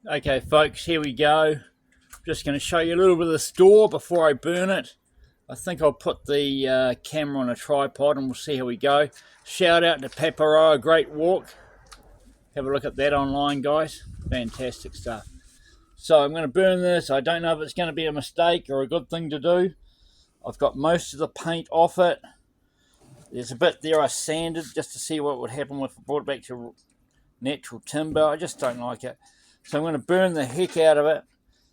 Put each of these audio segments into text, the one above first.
Okay folks, here we go. Just going to show you a little bit of the store before I burn it. I think I'll put the camera on a tripod and we'll see how we go. Shout out to Paparoa, great walk. Have a look at that online, guys. Fantastic stuff. So I'm going to burn this. I don't know if it's going to be a mistake or a good thing to do. I've got most of the paint off it. There's a bit there I sanded just to see what would happen if I brought it back to natural timber. I just don't like it. So I'm going to burn the heck out of it.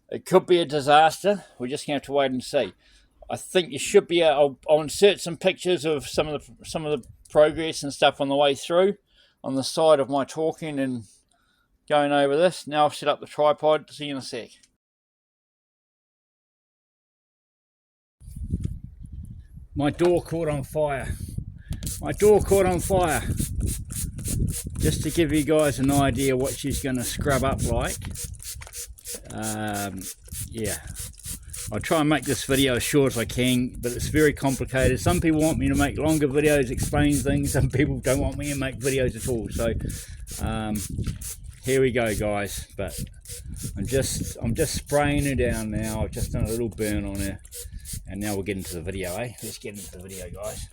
It could be a disaster. We're just going to have to wait and see. I think you should be. I'll insert some pictures of some of the progress and stuff on the way through, on the side of my talking and going over this. Now I've set up the tripod. See you in a sec. My door caught on fire. My door caught on fire. Just to give you guys an idea what she's going to scrub up like. Yeah, I'll try and make this video as short as I can, but it's very complicated. Some people want me to make longer videos explaining things. Some people don't want me to make videos at all. So here we go, guys. But I'm just spraying her down now. I've just done a little burn on her, and now we'll get into the video. Let's get into the video, guys.